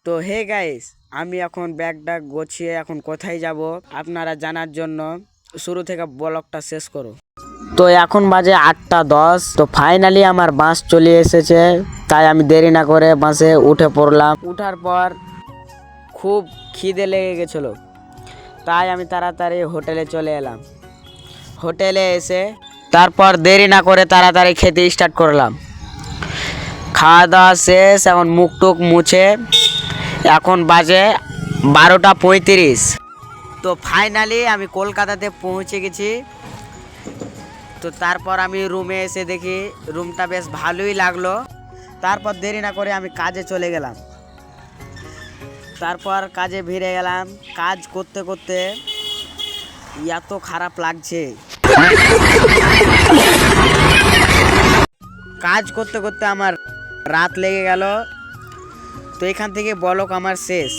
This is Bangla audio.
তো হে গাইস, আমি এখন ব্যাগটা গোছিয়ে এখন কোথায় যাব আপনারা জানার জন্য শুরু থেকে ব্লগটা শেষ করো। তো এখন বাজে 8:10। তো ফাইনালি আমার বাস চলে এসেছে, তাই আমি দেরি না করে বাসে উঠে পড়লাম। উঠার পর খুব খিদে লেগে গেছিলো, তাই আমি তাড়াতাড়ি হোটেলে চলে এলাম। হোটেলে এসে তারপর দেরি না করে তাড়াতাড়ি খেতে স্টার্ট করলাম। খাওয়া দাওয়া শেষ, এখন মুখ টুক মুছে এখন বাজে 12:35। তো ফাইনালি আমি কলকাতাতে পৌঁছে গেছি। তো তারপর আমি রুমে এসে দেখি রুমটা বেশ ভালোই লাগলো। তারপর দেরি না করে আমি কাজে চলে গেলাম। তারপর কাজে ভিড়ে গেলাম। কাজ করতে করতে এত খারাপ লাগছে, কাজ করতে করতে আমার রাত লেগে গেল। তো এখান থেকে ব্লগ আমার শেষ।